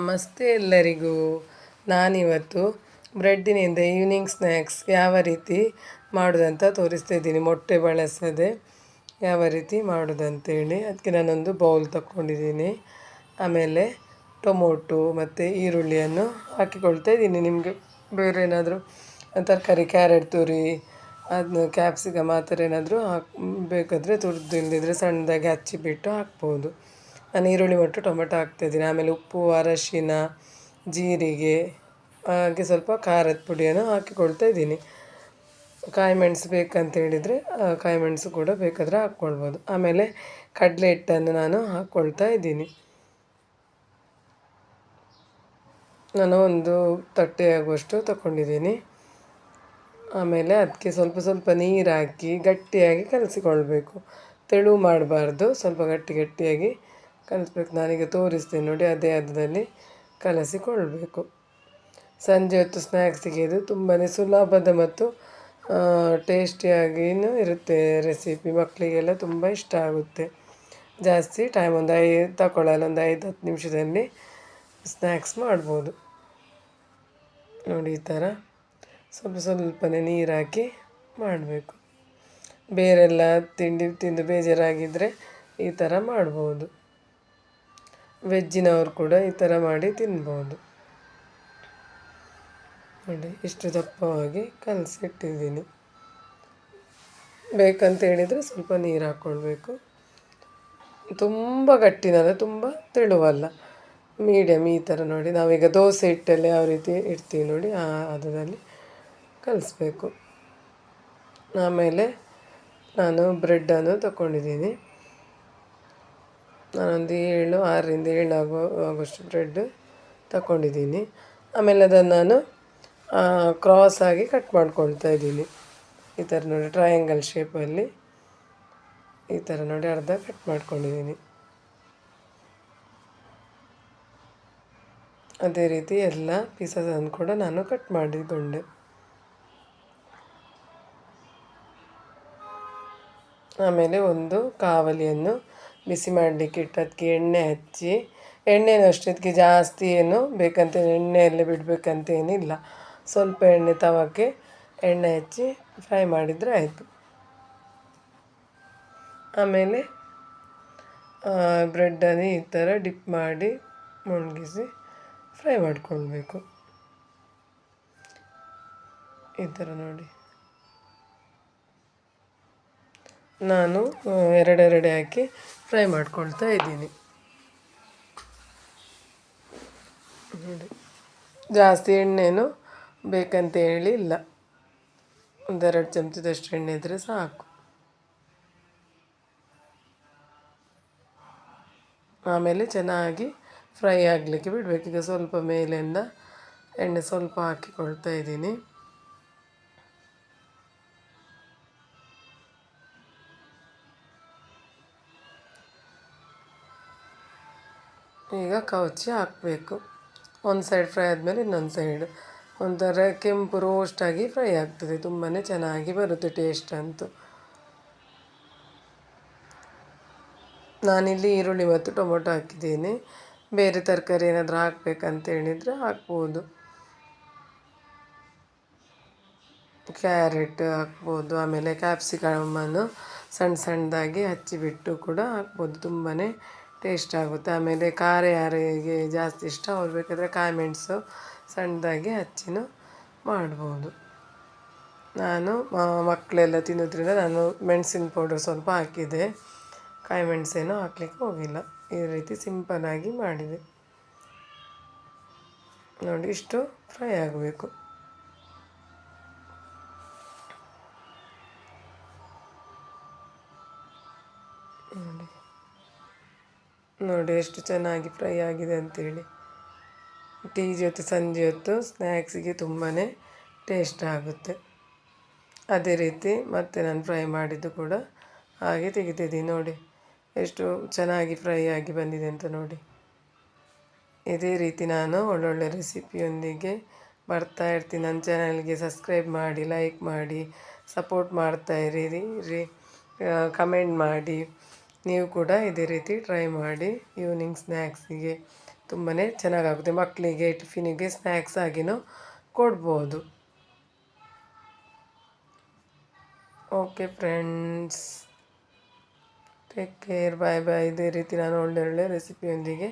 ನಮಸ್ತೆ ಎಲ್ಲರಿಗೂ. ನಾನಿವತ್ತು ಬ್ರೆಡ್ಡಿನಿಂದ ಈವ್ನಿಂಗ್ ಸ್ನ್ಯಾಕ್ಸ್ ಯಾವ ರೀತಿ ಮಾಡೋದಂತ ತೋರಿಸ್ತಾ ಇದ್ದೀನಿ. ಮೊಟ್ಟೆ ಬಳಸದೆ ಯಾವ ರೀತಿ ಮಾಡೋದಂತೇಳಿ. ಅದಕ್ಕೆ ನಾನೊಂದು ಬೌಲ್ ತಗೊಂಡಿದ್ದೀನಿ. ಆಮೇಲೆ ಟೊಮೊಟೊ ಮತ್ತು ಈರುಳ್ಳಿಯನ್ನು ಹಾಕಿಕೊಳ್ತಾ ಇದ್ದೀನಿ. ನಿಮಗೆ ಬೇರೆ ಏನಾದರೂ ತರಕಾರಿ, ಕ್ಯಾರೆಟ್ ತುರಿ, ಅದನ್ನ ಕ್ಯಾಪ್ಸಿಕಮ್ ಆ ಥರ ಏನಾದರೂ ಬೇಕಾದರೆ ತುರಿದು, ಇಲ್ಲದಿದ್ದರೆ ಸಣ್ಣದಾಗಿ ಹಚ್ಚಿಬಿಟ್ಟು ಹಾಕ್ಬೋದು. ನಾನು ಈರುಳ್ಳಿ ಮತ್ತು ಟೊಮೆಟೊ ಹಾಕ್ತಾಯಿದ್ದೀನಿ. ಆಮೇಲೆ ಉಪ್ಪು, ಅರಶಿನ, ಜೀರಿಗೆ, ಹಾಗೆ ಸ್ವಲ್ಪ ಖಾರದ ಪುಡಿಯನ್ನು ಹಾಕಿಕೊಳ್ತಾ ಇದ್ದೀನಿ. ಕಾಯಿ ಮೆಣಸು ಬೇಕಂತ ಹೇಳಿದರೆ ಕಾಯಿ ಮೆಣಸು ಕೂಡ ಬೇಕಾದರೆ ಹಾಕ್ಕೊಳ್ಬೋದು. ಆಮೇಲೆ ಕಡಲೆ ಹಿಟ್ಟನ್ನು ನಾನು ಹಾಕ್ಕೊಳ್ತಾ ಇದ್ದೀನಿ. ನಾನು ಒಂದು ತಟ್ಟೆ ಆಗುವಷ್ಟು ತಗೊಂಡಿದ್ದೀನಿ. ಆಮೇಲೆ ಅದಕ್ಕೆ ಸ್ವಲ್ಪ ಸ್ವಲ್ಪ ನೀರು ಹಾಕಿ ಗಟ್ಟಿಯಾಗಿ ಕಲಸಿಕೊಳ್ಬೇಕು. ತೆಳು ಮಾಡಬಾರ್ದು, ಸ್ವಲ್ಪ ಗಟ್ಟಿಯಾಗಿ ಕಲಿಸ್ಬೇಕು. ನಾನೀಗ ತೋರಿಸ್ತೇನೆ ನೋಡಿ, ಅದೇ ಹದದಲ್ಲಿ ಕಲಸಿಕೊಳ್ಬೇಕು. ಸಂಜೆ ಹೊತ್ತು ಸ್ನ್ಯಾಕ್ಸಿಗೆ ಇದು ತುಂಬಾ ಸುಲಭದ ಮತ್ತು ಟೇಸ್ಟಿಯಾಗಿಯೂ ಇರುತ್ತೆ ರೆಸಿಪಿ. ಮಕ್ಕಳಿಗೆಲ್ಲ ತುಂಬ ಇಷ್ಟ ಆಗುತ್ತೆ. ಜಾಸ್ತಿ ಟೈಮ್ ಒಂದು ತಗೊಳ್ಳಲ್ಲ, ಒಂದು 5-10 ನಿಮಿಷದಲ್ಲಿ ಸ್ನ್ಯಾಕ್ಸ್ ಮಾಡ್ಬೋದು. ನೋಡಿ, ಈ ಥರ ಸ್ವಲ್ಪನೇ ನೀರು ಹಾಕಿ ಮಾಡಬೇಕು. ಬೇರೆಲ್ಲ ತಿಂಡಿ ತಿಂದು ಬೇಜಾರಾಗಿದ್ದರೆ ಈ ಥರ ಮಾಡ್ಬೋದು. ವೆಜ್ಜಿನವರು ಕೂಡ ಈ ಥರ ಮಾಡಿ ತಿನ್ಬೋದು. ನೋಡಿ, ಇಷ್ಟು ದಪ್ಪವಾಗಿ ಕಲಸಿಟ್ಟಿದ್ದೀನಿ. ಬೇಕಂತ ಹೇಳಿದರೆ ಸ್ವಲ್ಪ ನೀರು ಹಾಕ್ಕೊಳ್ಬೇಕು. ತುಂಬ ಗಟ್ಟಿನಲ್ಲ, ತುಂಬ ತೆಳುವಲ್ಲ, ಮೀಡಿಯಮ್ ಈ ಥರ. ನೋಡಿ, ನಾವೀಗ ದೋಸೆ ಹಿಟ್ಟಲ್ಲಿ ಯಾವ ರೀತಿ ಇಡ್ತೀವಿ ನೋಡಿ, ಆ ಹದದಲ್ಲಿ ಕಲಿಸ್ಬೇಕು. ಆಮೇಲೆ ನಾನು ಬ್ರೆಡ್ಡನ್ನು ತಗೊಂಡಿದ್ದೀನಿ. ನಾನೊಂದು 6ರಿಂದ 7 ಆಗುವಷ್ಟು ಬ್ರೆಡ್ ತಗೊಂಡಿದ್ದೀನಿ. ಆಮೇಲೆ ಅದನ್ನು ನಾನು ಕ್ರಾಸ್ ಆಗಿ ಕಟ್ ಮಾಡ್ಕೊಳ್ತಾ ಇದ್ದೀನಿ. ಈ ಥರ ನೋಡಿ, ಟ್ರಯಾಂಗಲ್ ಶೇಪಲ್ಲಿ ಈ ಥರ ನೋಡಿ ಅರ್ಧ ಕಟ್ ಮಾಡ್ಕೊಂಡಿದ್ದೀನಿ. ಅದೇ ರೀತಿ ಎಲ್ಲ ಪೀಸಸನ್ನು ಕೂಡ ನಾನು ಕಟ್ ಮಾಡಿಕೊಂಡೆ. ಆಮೇಲೆ ಒಂದು ಕಾವಲಿಯನ್ನು ಬಿಸಿ ಮಾಡಲಿಕ್ಕೆ ಇಟ್ಟು ಅದಕ್ಕೆ ಎಣ್ಣೆ ಹಚ್ಚಿ, ಎಣ್ಣೆನೂ ಅಷ್ಟೇ ಇದಕ್ಕೆ ಜಾಸ್ತಿ ಏನು ಬೇಕಂತ ಎಣ್ಣೆಯಲ್ಲೇ ಬಿಡಬೇಕಂತೇನಿಲ್ಲ. ಸ್ವಲ್ಪ ಎಣ್ಣೆ ತವಕ್ಕೆ ಎಣ್ಣೆ ಹಚ್ಚಿ ಫ್ರೈ ಮಾಡಿದರೆ ಆಯಿತು. ಆಮೇಲೆ ಬ್ರೆಡ್ಡನ್ನು ಈ ಥರ ಡಿಪ್ ಮಾಡಿ ಮುಳುಗಿಸಿ ಫ್ರೈ ಮಾಡಿಕೊಳ್ಬೇಕು. ಈ ಥರ ನೋಡಿ, ನಾನು ಎರಡೆರಡೆ ಹಾಕಿ ಫ್ರೈ ಮಾಡ್ಕೊಳ್ತಾ ಇದ್ದೀನಿ. ನೋಡಿ, ಜಾಸ್ತಿ ಎಣ್ಣೆನೂ ಬೇಕಂತ ಹೇಳಿ ಇಲ್ಲ, 1-2 ಚಮಚದಷ್ಟು ಎಣ್ಣೆ ಇದ್ದರೆ ಸಾಕು. ಆಮೇಲೆ ಚೆನ್ನಾಗಿ ಫ್ರೈ ಆಗಲಿಕ್ಕೆ ಬಿಡಬೇಕು. ಈಗ ಸ್ವಲ್ಪ ಮೇಲಿಂದ ಎಣ್ಣೆ ಸ್ವಲ್ಪ ಹಾಕಿಕೊಳ್ತಾ ಇದ್ದೀನಿ. ಈಗ ಕವುಚಿ ಹಾಕಬೇಕು. ಒಂದು ಸೈಡ್ ಫ್ರೈ ಆದಮೇಲೆ ಇನ್ನೊಂದು ಸೈಡ್ ಒಂಥರ ಕೆಂಪು ರೋಸ್ಟಾಗಿ ಫ್ರೈ ಆಗ್ತದೆ. ತುಂಬಾ ಚೆನ್ನಾಗಿ ಬರುತ್ತೆ ಟೇಸ್ಟ್ ಅಂತೂ. ನಾನಿಲ್ಲಿ ಈರುಳ್ಳಿ ಮತ್ತು ಟೊಮೊಟೊ ಹಾಕಿದ್ದೀನಿ. ಬೇರೆ ತರಕಾರಿ ಏನಾದರೂ ಹಾಕಬೇಕಂತ ಹೇಳಿದರೆ ಹಾಕ್ಬೋದು. ಕ್ಯಾರೆಟ್ ಹಾಕ್ಬೋದು. ಆಮೇಲೆ ಕ್ಯಾಪ್ಸಿಕಮನ್ನು ಸಣ್ಣದಾಗಿ ಹಚ್ಚಿಬಿಟ್ಟು ಕೂಡ ಹಾಕ್ಬೋದು. ತುಂಬಾ ಟೇಸ್ಟ್ ಆಗುತ್ತೆ. ಆಮೇಲೆ ಖಾರ ಯಾರಿಗೆ ಜಾಸ್ತಿ ಇಷ್ಟ ಅವ್ರು ಬೇಕಾದರೆ ಕಾಯಿ ಮೆಣಸು ಸಣ್ಣದಾಗಿ ಹಚ್ಚಿನೂ ಮಾಡ್ಬೋದು. ನಾನು ಮಕ್ಕಳೆಲ್ಲ ತಿನ್ನೋದ್ರಿಂದ ನಾನು ಮೆಣಸಿನ ಪೌಡರ್ ಸ್ವಲ್ಪ ಹಾಕಿದೆ, ಕಾಯಿ ಮೆಣಸೇನೂ ಹಾಕ್ಲಿಕ್ಕೆ ಹೋಗಿಲ್ಲ. ಈ ರೀತಿ ಸಿಂಪಲ್ಲಾಗಿ ಮಾಡಿದೆ ನೋಡಿ. ಇಷ್ಟು ಫ್ರೈ ಆಗಬೇಕು. ನೋಡಿ ಎಷ್ಟು ಚೆನ್ನಾಗಿ ಫ್ರೈ ಆಗಿದೆ ಅಂಥೇಳಿ. ಟೀ ಜೊತೆ ಸಂಜೆ ಹೊತ್ತು ಸ್ನ್ಯಾಕ್ಸಿಗೆ ತುಂಬಾ ಟೇಸ್ಟ್ ಆಗುತ್ತೆ. ಅದೇ ರೀತಿ ಮತ್ತೆ ನಾನು ಫ್ರೈ ಮಾಡಿದ್ದು ಕೂಡ ಹಾಗೆ ತೆಗಿತಿದ್ದೀನಿ. ನೋಡಿ ಎಷ್ಟು ಚೆನ್ನಾಗಿ ಫ್ರೈ ಆಗಿ ಬಂದಿದೆ ಅಂತ ನೋಡಿ. ಇದೇ ರೀತಿ ನಾನು ಒಳ್ಳೊಳ್ಳೆ ರೆಸಿಪಿಯೊಂದಿಗೆ ಬರ್ತಾ ಇರ್ತೀನಿ. ನನ್ನ ಚಾನಲ್ಗೆ ಸಬ್ಸ್ಕ್ರೈಬ್ ಮಾಡಿ, ಲೈಕ್ ಮಾಡಿ, ಸಪೋರ್ಟ್ ಮಾಡ್ತಾಯಿರಿ, ಕಮೆಂಟ್ ಮಾಡಿ. ನೀವು ಕೂಡ ಇದೇ ರೀತಿ ಟ್ರೈ ಮಾಡಿ ಈವ್ನಿಂಗ್ ಸ್ನ್ಯಾಕ್ಸಿಗೆ. ತುಂಬಾ ಚೆನ್ನಾಗಾಗುತ್ತೆ. ಮಕ್ಕಳಿಗೆ ಟಿಫಿನಿಗೆ ಸ್ನ್ಯಾಕ್ಸ್ ಆಗಿನೂ ಕೊಡ್ಬೋದು. ಓಕೆ ಫ್ರೆಂಡ್ಸ್, ಟೇಕ್ ಕೇರ್, ಬಾಯ್ ಬಾಯ್. ಇದೇ ರೀತಿ ನಾನು ಒಳ್ಳೆ ಒಳ್ಳೆ ರೆಸಿಪಿಯೊಂದಿಗೆ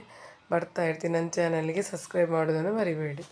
ಬರ್ತಾ ಇರ್ತೀನಿ. ನನ್ನ ಚಾನಲ್ಗೆ ಸಬ್ಸ್ಕ್ರೈಬ್ ಮಾಡೋದನ್ನು ಮರಿಬೇಡಿ.